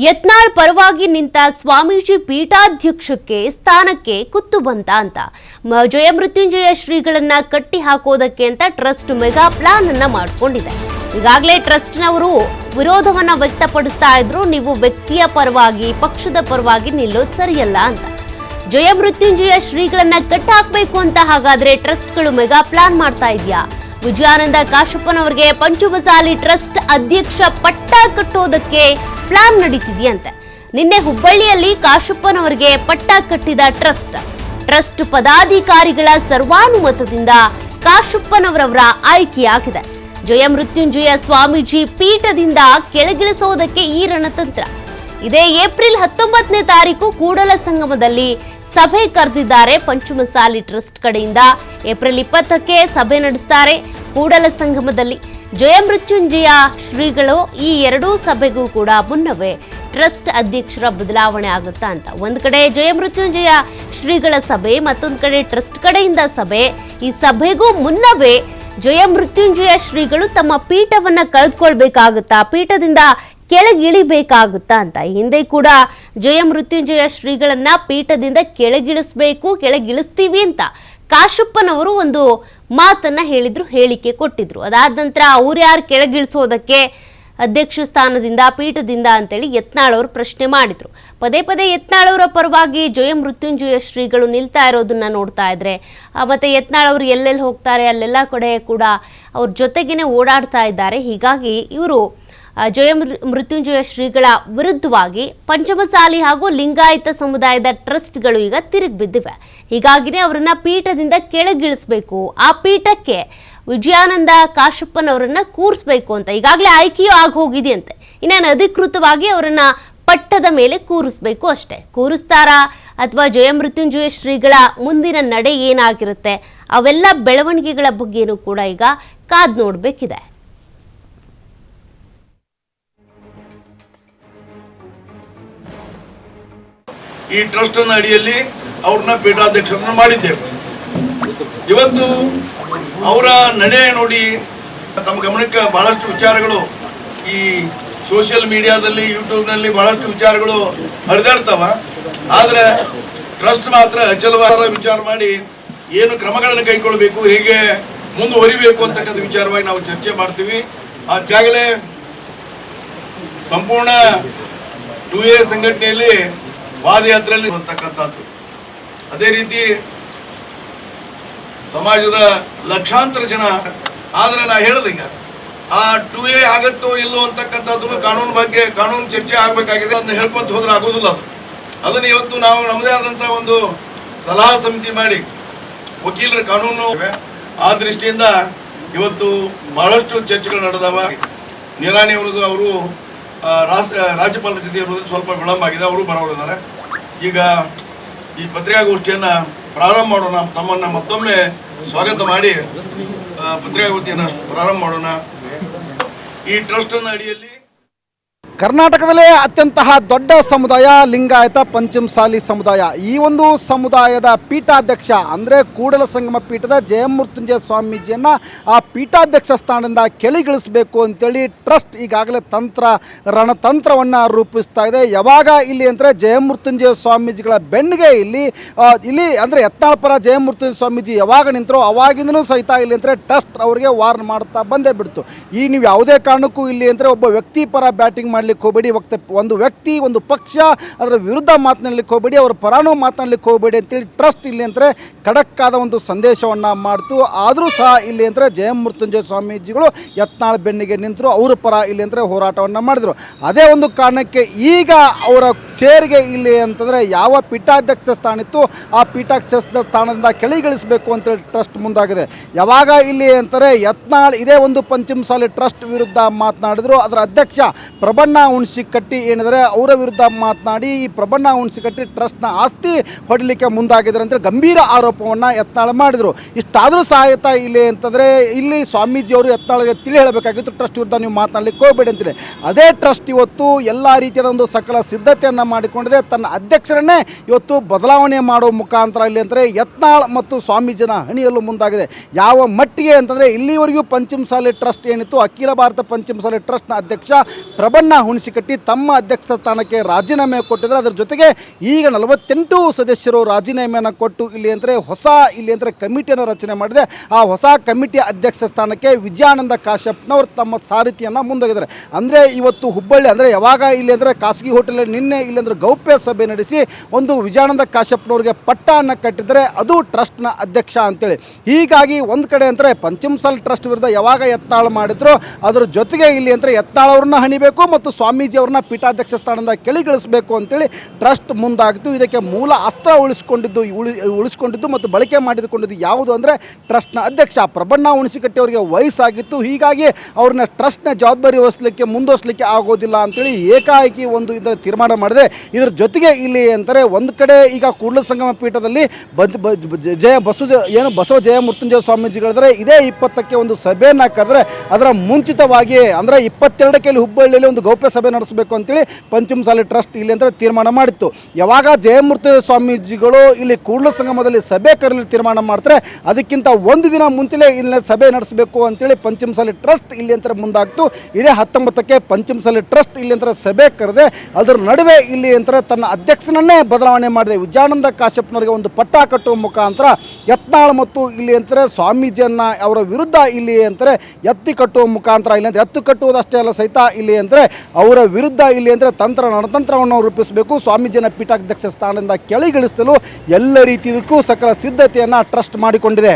ಯತ್ನಾಳ್ ಪರವಾಗಿ ನಿಂತ ಸ್ವಾಮೀಜಿ ಪೀಠಾಧ್ಯಕ್ಷಕ್ಕೆ ಸ್ಥಾನಕ್ಕೆ ಕುತ್ತು ಬಂತ ಅಂತ ಜಯ ಮೃತ್ಯುಂಜಯ ಶ್ರೀಗಳನ್ನ ಕಟ್ಟಿ ಹಾಕೋದಕ್ಕೆ ಅಂತ ಟ್ರಸ್ಟ್ ಮೆಗಾ ಪ್ಲಾನ್ ಅನ್ನ ಮಾಡಿಕೊಂಡಿದೆ. ಈಗಾಗಲೇ ಟ್ರಸ್ಟ್ನವರು ವಿರೋಧವನ್ನ ವ್ಯಕ್ತಪಡಿಸ್ತಾ ಇದ್ರು, ನೀವು ವ್ಯಕ್ತಿಯ ಪರವಾಗಿ ಪಕ್ಷದ ಪರವಾಗಿ ನಿಲ್ಲೋದು ಸರಿಯಲ್ಲ ಅಂತ. ಜಯ ಮೃತ್ಯುಂಜಯ ಶ್ರೀಗಳನ್ನ ಕಟ್ಟಿ ಹಾಕಬೇಕು ಅಂತ ಹಾಗಾದ್ರೆ ಟ್ರಸ್ಟ್ಗಳು ಮೆಗಾ ಪ್ಲಾನ್ ಮಾಡ್ತಾ ಇದೆಯಾ? ವಿಜಯಾನಂದ ಕಾಶಪ್ಪನವರಿಗೆ ಪಂಚಮಸಾಲಿ ಟ್ರಸ್ಟ್ ಅಧ್ಯಕ್ಷ ಪಟ್ಟ ಕಟ್ಟೋದಕ್ಕೆ ಪ್ಲಾನ್ ನಡೀತಿದೆಯಂತೆ. ನಿನ್ನೆ ಹುಬ್ಬಳ್ಳಿಯಲ್ಲಿ ಕಾಶಪ್ಪನವರಿಗೆ ಪಟ್ಟ ಕಟ್ಟಿದ ಟ್ರಸ್ಟ್ ಪದಾಧಿಕಾರಿಗಳ ಸರ್ವಾನುಮತದಿಂದ ಕಾಶಪ್ಪನವರವರ ಆಯ್ಕೆಯಾಗಿದೆ. ಜಯ ಮೃತ್ಯುಂಜಯ ಸ್ವಾಮೀಜಿ ಪೀಠದಿಂದ ಕೆಳಗಿಳಿಸೋದಕ್ಕೆ ಈ ರಣತಂತ್ರ. ಇದೇ ಏಪ್ರಿಲ್ 19ನೇ ತಾರೀಕು ಕೂಡಲ ಸಂಗಮದಲ್ಲಿ ಸಭೆ ಕರೆದಿದ್ದಾರೆ ಪಂಚಮಸಾಲಿ ಟ್ರಸ್ಟ್ ಕಡೆಯಿಂದ. ಏಪ್ರಿಲ್ 20ಕ್ಕೆ ಸಭೆ ನಡೆಸ್ತಾರೆ ಕೂಡಲ ಸಂಗಮದಲ್ಲಿ. ಜಯ ಮೃತ್ಯುಂಜಯ ಶ್ರೀಗಳು ಈ ಎರಡೂ ಸಭೆಗೂ ಕೂಡ ಮುನ್ನವೇ ಟ್ರಸ್ಟ್ ಅಧ್ಯಕ್ಷರ ಬದಲಾವಣೆ ಆಗುತ್ತಾ ಅಂತ. ಒಂದ್ ಕಡೆ ಜಯ ಮೃತ್ಯುಂಜಯ ಶ್ರೀಗಳ ಸಭೆ, ಮತ್ತೊಂದು ಕಡೆ ಟ್ರಸ್ಟ್ ಕಡೆಯಿಂದ ಸಭೆ. ಈ ಸಭೆಗೂ ಮುನ್ನವೇ ಜಯ ಮೃತ್ಯುಂಜಯ ಶ್ರೀಗಳು ತಮ್ಮ ಪೀಠವನ್ನ ಕಳೆದುಕೊಳ್ಬೇಕಾಗುತ್ತಾ, ಪೀಠದಿಂದ ಕೆಳಗಿಳಿಬೇಕಾಗುತ್ತಾ ಅಂತ. ಹಿಂದೆ ಕೂಡ ಜಯ ಮೃತ್ಯುಂಜಯ ಶ್ರೀಗಳನ್ನ ಪೀಠದಿಂದ ಕೆಳಗಿಳಿಸ್ತೀವಿ ಅಂತ ಕಾಶಪ್ಪನವರು ಒಂದು ಮಾತನ್ನ ಹೇಳಿಕೆ ಕೊಟ್ಟಿದ್ರು. ಅದಾದ ನಂತರ ಅವ್ರು ಯಾರು ಕೆಳಗಿಳಿಸೋದಕ್ಕೆ ಅಧ್ಯಕ್ಷ ಸ್ಥಾನದಿಂದ ಪೀಠದಿಂದ ಅಂತೇಳಿ ಯತ್ನಾಳ್ ಅವರು ಪ್ರಶ್ನೆ ಮಾಡಿದ್ರು. ಪದೇ ಪದೇ ಯತ್ನಾಳ್ ಅವರ ಪರವಾಗಿ ಜಯ ಮೃತ್ಯುಂಜಯ ಶ್ರೀಗಳು ನಿಲ್ತಾ ಇರೋದನ್ನ ನೋಡ್ತಾ ಇದ್ರೆ, ಮತ್ತೆ ಯತ್ನಾಳ್ ಅವರು ಎಲ್ಲೆಲ್ಲಿ ಹೋಗ್ತಾರೆ ಅಲ್ಲೆಲ್ಲ ಕಡೆ ಕೂಡ ಅವ್ರ ಜೊತೆಗೇನೆ ಓಡಾಡ್ತಾ ಇದ್ದಾರೆ. ಹೀಗಾಗಿ ಇವರು ಜಯ ಮೃತ್ಯುಂಜಯ ಶ್ರೀಗಳ ವಿರುದ್ಧವಾಗಿ ಪಂಚಮಸಾಲಿ ಹಾಗೂ ಲಿಂಗಾಯತ ಸಮುದಾಯದ ಟ್ರಸ್ಟ್ಗಳು ಈಗ ತಿರುಗಿ ಬಿದ್ದಿವೆ. ಹೀಗಾಗಿನೇ ಅವರನ್ನ ಪೀಠದಿಂದ ಕೆಳಗಿಳಿಸಬೇಕು, ಆ ಪೀಠಕ್ಕೆ ವಿಜಯಾನಂದ ಕಾಶಪ್ಪನವರನ್ನ ಕೂರಿಸ್ಬೇಕು ಅಂತ ಈಗಾಗಲೇ ಆಯ್ಕೆಯೂ ಆಗಿ ಹೋಗಿದೆಯಂತೆ. ಇನ್ನೇನು ಅಧಿಕೃತವಾಗಿ ಅವರನ್ನ ಪಟ್ಟದ ಮೇಲೆ ಕೂರಿಸ್ಬೇಕು ಅಷ್ಟೇ. ಕೂರಿಸ್ತಾರಾ ಅಥವಾ ಜಯ ಮೃತ್ಯುಂಜಯ ಶ್ರೀಗಳ ಮುಂದಿನ ನಡೆ ಏನಾಗಿರುತ್ತೆ, ಅವೆಲ್ಲ ಬೆಳವಣಿಗೆಗಳ ಬಗ್ಗೆನೂ ಕೂಡ ಈಗ ಕಾದ್ ನೋಡ್ಬೇಕಿದೆ. ಈ ಟ್ರಸ್ಟ್ ಅಡಿಯಲ್ಲಿ ಅವ್ರನ್ನ ಪೀಠಾಧ್ಯಕ್ಷರನ್ನ ಮಾಡಿದ್ದೇವೆ. ಇವತ್ತು ಅವರ ನಡೆ ನೋಡಿ ತಮ್ಮ ಗಮನಕ್ಕೆ ಬಹಳಷ್ಟು ವಿಚಾರಗಳು ಈ ಸೋಷಿಯಲ್ ಮೀಡಿಯಾದಲ್ಲಿ, ಯೂಟ್ಯೂಬ್ನಲ್ಲಿ ಬಹಳಷ್ಟು ವಿಚಾರಗಳು ಹರಿದಾಡ್ತಾವ. ಆದರೆ ಟ್ರಸ್ಟ್ ಮಾತ್ರ ಅಚಲವಾದ ವಿಚಾರ ಮಾಡಿ ಏನು ಕ್ರಮಗಳನ್ನು ಕೈಗೊಳ್ಳಬೇಕು, ಹೇಗೆ ಮುಂದುವರಿಬೇಕು ಅಂತಕ್ಕಂಥ ವಿಚಾರವಾಗಿ ನಾವು ಚರ್ಚೆ ಮಾಡ್ತೀವಿ. ಆಗಾಗಲೇ ಸಂಪೂರ್ಣ 2A ಸಂಘಟನೆಯಲ್ಲಿ ಪಾದಯಾತ್ರೆಯಲ್ಲಿ ಬರ್ತಕ್ಕಂಥದ್ದು. ಅದೇ ರೀತಿ ಸಮಾಜದ ಲಕ್ಷಾಂತರ ಜನ. ಆದ್ರೆ ನಾ ಹೇಳಿದೆ ಈಗ ಆ 2A ಆಗತ್ತೋ ಇಲ್ಲೋ ಅಂತಕ್ಕಂಥದ್ದು ಕಾನೂನು ಚರ್ಚೆ ಆಗ್ಬೇಕಾಗಿದೆ. ಅದನ್ನ ಹೇಳ್ಕೊಂತ ಹೋದ್ರೆ ಆಗೋದಿಲ್ಲ. ಅದನ್ನ ಇವತ್ತು ನಾವು ನಮ್ಮದೇ ಆದಂತ ಒಂದು ಸಲಹಾ ಸಮಿತಿ ಮಾಡಿ ವಕೀಲರ ಕಾನೂನು ಆ ದೃಷ್ಟಿಯಿಂದ ಇವತ್ತು ಬಹಳಷ್ಟು ಚರ್ಚೆಗಳು ನಡೆದವ. ನಿರಾಣಿ ಅವರು ರಾಜ್ಯಪಾಲರ ಜೊತೆ ಇರೋದ್ರಲ್ಲಿ ಸ್ವಲ್ಪ ವಿಳಂಬ ಆಗಿದೆ, ಅವರು ಬರೋರಿದ್ದಾರೆ. ಈಗ ಈ ಪತ್ರಿಕಾಗೋಷ್ಠಿಯನ್ನ ಪ್ರಾರಂಭ ಮಾಡೋಣ. ತಮ್ಮನ್ನ ಮತ್ತೊಮ್ಮೆ ಸ್ವಾಗತ ಮಾಡಿ ಪತ್ರಿಕಾಗೋಷ್ಠಿಯನ್ನು ಪ್ರಾರಂಭ ಮಾಡೋಣ. ಈ ಟ್ರಸ್ಟ್ ಅಡಿಯಲ್ಲಿ ಕರ್ನಾಟಕದಲ್ಲೇ ಅತ್ಯಂತ ದೊಡ್ಡ ಸಮುದಾಯ ಲಿಂಗಾಯತ ಪಂಚಮಸಾಲಿ ಸಮುದಾಯ. ಈ ಒಂದು ಸಮುದಾಯದ ಪೀಠಾಧ್ಯಕ್ಷ ಅಂದರೆ ಕೂಡಲ ಸಂಗಮ ಪೀಠದ ಜಯಮೃತ್ಯುಂಜಯ ಸ್ವಾಮೀಜಿಯನ್ನು ಆ ಪೀಠಾಧ್ಯಕ್ಷ ಸ್ಥಾನದಿಂದ ಕೆಳಗಿಳಿಸಬೇಕು ಅಂತೇಳಿ ಟ್ರಸ್ಟ್ ಈಗಾಗಲೇ ರಣತಂತ್ರವನ್ನು ರೂಪಿಸ್ತಾ ಇದೆ. ಯಾವಾಗ ಇಲ್ಲಿ ಅಂದರೆ ಜಯಮೃತ್ಯುಂಜಯ ಸ್ವಾಮೀಜಿಗಳ ಬೆನ್ನಿಗೆ ಇಲ್ಲಿ ಅಂದರೆ ಯತ್ನಾಳ್ ಪರ ಜಯಮೃತ್ಯುಂಜಯ ಸ್ವಾಮೀಜಿ ಯಾವಾಗ ನಿಂತರೋ ಅವಾಗಿಂದನೂ ಸಹಿತ ಇಲ್ಲಿ ಅಂದರೆ ಟ್ರಸ್ಟ್ ಅವರಿಗೆ ವಾರ್ನ್ ಮಾಡ್ತಾ ಬಂದೇ ಬಿಡ್ತು. ಈ ನೀವು ಯಾವುದೇ ಕಾರಣಕ್ಕೂ ಇಲ್ಲಿ ಅಂದರೆ ಒಬ್ಬ ವ್ಯಕ್ತಿ ಪರ ಬ್ಯಾಟಿಂಗ್ ಮಾಡಲಿಕ್ಕೆ ಹೋಗಬೇಡಿ, ಒಂದು ವ್ಯಕ್ತಿ ಒಂದು ಪಕ್ಷ ಅದರ ವಿರುದ್ಧ ಮಾತನಾಡಲಿಕ್ಕೆ ಹೋಗಬೇಡಿ, ಅವರ ಪರಾನು ಮಾತನಾಡಲಿಕ್ಕೆ ಹೋಗಬೇಡಿ ಅಂತೇಳಿ ಟ್ರಸ್ಟ್ ಇಲ್ಲಿ ಅಂದರೆ ಖಡಕ್ ಆದ ಒಂದು ಸಂದೇಶವನ್ನು ಮಾಡ್ತು. ಆದರೂ ಸಹ ಇಲ್ಲಿ ಅಂದರೆ ಜಯ ಮೃತ್ಯುಂಜಯ ಸ್ವಾಮೀಜಿಗಳು ಯತ್ನಾಳ್ ಬೆನ್ನಿಗೆ ನಿಂತರು, ಅವರ ಪರ ಇಲ್ಲಿ ಅಂದರೆ ಹೋರಾಟವನ್ನು ಮಾಡಿದರು. ಅದೇ ಒಂದು ಕಾರಣಕ್ಕೆ ಈಗ ಅವರ ಚೇರ್ಗೆ ಇಲ್ಲಿ ಅಂತಂದರೆ ಯಾವ ಪೀಠಾಧ್ಯಕ್ಷ ಸ್ಥಾನ ಇತ್ತು ಆ ಪೀಠಾಧ್ಯಕ್ಷ ಸ್ಥಾನದಿಂದ ಕೆಳಗಿಳಿಸಬೇಕು ಅಂತೇಳಿ ಟ್ರಸ್ಟ್ ಮುಂದಾಗಿದೆ. ಯಾವಾಗ ಇಲ್ಲಿ ಅಂತಾರೆ ಯತ್ನಾಳ್ ಇದೇ ಒಂದು ಪಂಚಮಸಾಲಿ ಟ್ರಸ್ಟ್ ವಿರುದ್ಧ ಮಾತನಾಡಿದ್ರು, ಅದರ ಅಧ್ಯಕ್ಷ ಪ್ರಬಣ್ಣ ಹುಣಸಿಕಟ್ಟಿ ಏನಿದ್ದಾರೆ ಅವರ ವಿರುದ್ಧ ಮಾತನಾಡಿ ಈ ಪ್ರಬಣ್ಣ ಹುಣಸಿಕಟ್ಟಿ ಟ್ರಸ್ಟ್ನ ಆಸ್ತಿ ಹೊಡಲಿಕ್ಕೆ ಮುಂದಾಗಿದ್ದಾರೆ ಅಂತ ಗಂಭೀರ ಆರೋಪವನ್ನು ಯತ್ನಾಳ್ ಮಾಡಿದರು. ಇಷ್ಟಾದರೂ ಸಹಾಯತ ಇಲ್ಲಿ ಅಂತಂದರೆ ಇಲ್ಲಿ ಸ್ವಾಮೀಜಿಯವರು ಯತ್ನಾಳ್ಗೆ ತಿಳಿ ಹೇಳಬೇಕಾಗಿತ್ತು, ಟ್ರಸ್ಟ್ ವಿರುದ್ಧ ನೀವು ಮಾತನಾಡಲಿಕ್ಕೆ ಹೋಗಬೇಡಿ ಅಂತೇಳಿ. ಅದೇ ಟ್ರಸ್ಟ್ ಇವತ್ತು ಎಲ್ಲ ರೀತಿಯಾದ ಒಂದು ಸಕಲ ಸಿದ್ಧತೆಯನ್ನು ಮಾಡಿಕೊಂಡಿದೆ. ತನ್ನ ಅಧ್ಯಕ್ಷರನ್ನೇ ಇವತ್ತು ಬದಲಾವಣೆ ಮಾಡುವ ಮುಖಾಂತರ ಇಲ್ಲಿ ಅಂದರೆ ಯತ್ನಾಳ್ ಮತ್ತು ಸ್ವಾಮೀಜಿನ ಹಣಿಯಲು ಮುಂದಾಗಿದೆ. ಯಾವ ಮಟ್ಟಿಗೆ ಅಂತಂದರೆ ಇಲ್ಲಿವರೆಗೂ ಪಂಚಮಸಾಲಿ ಟ್ರಸ್ಟ್ ಏನಿತ್ತು, ಅಖಿಲ ಭಾರತ ಪಂಚಮಸಾಲಿ ಟ್ರಸ್ಟ್ನ ಅಧ್ಯಕ್ಷ ಪ್ರಬಣ್ಣ ಹುಣಸಿಕಟ್ಟಿ ತಮ್ಮ ಅಧ್ಯಕ್ಷ ಸ್ಥಾನಕ್ಕೆ ರಾಜೀನಾಮೆ ಕೊಟ್ಟಿದ್ದಾರೆ. ಅದರ ಜೊತೆಗೆ ಈಗ 48 ಸದಸ್ಯರು ರಾಜೀನಾಮೆಯನ್ನು ಕೊಟ್ಟು ಇಲ್ಲಿ ಅಂದರೆ ಹೊಸ ಇಲ್ಲಿ ಅಂದರೆ ಕಮಿಟಿಯನ್ನು ರಚನೆ ಮಾಡಿದೆ. ಆ ಹೊಸ ಕಮಿಟಿಯ ಅಧ್ಯಕ್ಷ ಸ್ಥಾನಕ್ಕೆ ವಿಜಯಾನಂದ ಕಾಶ್ಯಪ್ನವರು ತಮ್ಮ ಸಾರಥಿಯನ್ನು ಮುಂದೋಗಿದ್ದಾರೆ. ಅಂದರೆ ಇವತ್ತು ಹುಬ್ಬಳ್ಳಿ ಅಂದರೆ ಯಾವಾಗ ಇಲ್ಲಿ ಅಂದರೆ ಖಾಸಗಿ ಹೋಟೆಲ್ ನಿನ್ನೆ ಇಲ್ಲಿ ಅಂದರೆ ಗೌಪ್ಯ ಸಭೆ ನಡೆಸಿ ಒಂದು ವಿಜಯಾನಂದ ಕಾಶ್ಯಪ್ನವ್ರಿಗೆ ಪಟ್ಟವನ್ನು ಕಟ್ಟಿದರೆ ಅದು ಟ್ರಸ್ಟ್ನ ಅಧ್ಯಕ್ಷ ಅಂತೇಳಿ. ಹೀಗಾಗಿ ಒಂದು ಕಡೆ ಅಂದರೆ ಪಂಚಮಸಾಲಿ ಟ್ರಸ್ಟ್ ವಿರುದ್ಧ ಯಾವಾಗ ಯತ್ನಾಳ್ ಮಾಡಿದ್ರು ಅದರ ಜೊತೆಗೆ ಇಲ್ಲಿ ಅಂದರೆ ಯತ್ನಾಳ್ ಅವ್ರನ್ನ ಹಣಿಬೇಕು ಮತ್ತು ಸ್ವಾಮೀಜಿ ಅವ್ರನ್ನ ಪೀಠಾಧ್ಯಕ್ಷ ಸ್ಥಾನದಿಂದ ಕೆಳಗಿಳಿಸಬೇಕು ಅಂತೇಳಿ ಟ್ರಸ್ಟ್ ಮುಂದಾಗಿತ್ತು. ಇದಕ್ಕೆ ಮೂಲ ಅಸ್ತ್ರ ಉಳಿಸ್ಕೊಂಡಿದ್ದು ಮತ್ತು ಬಳಕೆ ಮಾಡಿಕೊಂಡಿದ್ದು ಯಾವುದು ಅಂದರೆ ಟ್ರಸ್ಟ್ನ ಅಧ್ಯಕ್ಷ ಪ್ರಬಣ್ಣ ಹುಣಸಿಕಟ್ಟಿ ಅವರಿಗೆ ವಯಸ್ಸಾಗಿತ್ತು. ಹೀಗಾಗಿ ಅವ್ರನ್ನ ಟ್ರಸ್ಟ್ನ ಜವಾಬ್ದಾರಿ ಮುಂದುವರಿಸಲಿಕ್ಕೆ ಆಗೋದಿಲ್ಲ ಅಂತೇಳಿ ಏಕಾಏಕಿ ಒಂದು ಇದರ ತೀರ್ಮಾನ ಮಾಡಿದೆ. ಇದರ ಜೊತೆಗೆ ಇಲ್ಲಿ ಅಂತಾರೆ ಒಂದು ಕಡೆ ಈಗ ಕೂಡಲ ಸಂಗಮ ಪೀಠದಲ್ಲಿ ಬಸವ ಜಯ ಮೃತ್ಯುಂಜಯ ಸ್ವಾಮೀಜಿಗಳಿದ್ರೆ ಇದೇ 20ಕ್ಕೆ ಒಂದು ಸಭೆಯನ್ನು ಕರೆದ್ರೆ ಅದರ ಮುಂಚಿತವಾಗಿ ಅಂದರೆ 22ಕ್ಕೆ ಇಲ್ಲಿ ಹುಬ್ಬಳ್ಳಿಯಲ್ಲಿ ಒಂದು ಗೌಪ್ಯ ಸಭೆ ನಡೆಸಬೇಕು ಅಂತೇಳಿ ಪಂಚಮಸಾಲಿ ಟ್ರಸ್ಟ್ ಇಲ್ಲಿ ಅಂತ ತೀರ್ಮಾನ ಮಾಡಿತ್ತು. ಯಾವಾಗ ಜಯಮೂರ್ತಿ ಸ್ವಾಮೀಜಿಗಳು ಇಲ್ಲಿ ಕೂಡಲ ಸಂಗಮದಲ್ಲಿ ಸಭೆ ಕರೆಯಲು ತೀರ್ಮಾನ ಮಾಡ್ತಾರೆ ಅದಕ್ಕಿಂತ ಒಂದು ದಿನ ಮುಂಚೆಲೇ ಇಲ್ಲಿ ಸಭೆ ನಡೆಸಬೇಕು ಅಂತೇಳಿ ಪಂಚಮಸಾಲಿ ಟ್ರಸ್ಟ್ ಇಲ್ಲಿ ಅಂತ ಮುಂದಾಗ್ತು. ಇದೇ 19ಕ್ಕೆ ಪಂಚಮಸಾಲಿ ಟ್ರಸ್ಟ್ ಇಲ್ಲಿ ಅಂತ ಸಭೆ ಕರೆದೆ. ಅದರ ನಡುವೆ ಇಲ್ಲಿ ಅಂತ ತನ್ನ ಅಧ್ಯಕ್ಷನನ್ನೇ ಬದಲಾವಣೆ ಮಾಡಿದೆ. ವಿಜಯಾನಂದ ಕಾಶ್ಯಪ್ನವರಿಗೆ ಒಂದು ಪಟ್ಟ ಕಟ್ಟುವ ಮುಖಾಂತರ ಯತ್ನಾಳ್ ಮತ್ತು ಇಲ್ಲಿ ಅಂತಾರೆ ಸ್ವಾಮೀಜಿಯನ್ನು ಅವರ ವಿರುದ್ಧ ಇಲ್ಲಿ ಅಂತಾರೆ ಎತ್ತಿ ಕಟ್ಟುವ ಮುಖಾಂತರ ಇಲ್ಲಿ ಅಂದರೆ ಎತ್ತು ಕಟ್ಟುವುದಷ್ಟೇ ಅಲ್ಲ ಸಹಿತ ಇಲ್ಲಿ ಅಂದರೆ ಅವರ ವಿರುದ್ಧ ಇಲ್ಲಿ ಅಂದರೆ ನರತಂತ್ರವನ್ನು ರೂಪಿಸಬೇಕು. ಸ್ವಾಮೀಜಿಯನ್ನು ಪೀಠಾಧ್ಯಕ್ಷ ಸ್ಥಾನದಿಂದ ಕೆಳಗಿಳಿಸಲು ಎಲ್ಲ ರೀತಿಯದಕ್ಕೂ ಸಕಲ ಸಿದ್ಧತೆಯನ್ನು ಟ್ರಸ್ಟ್ ಮಾಡಿಕೊಂಡಿದೆ.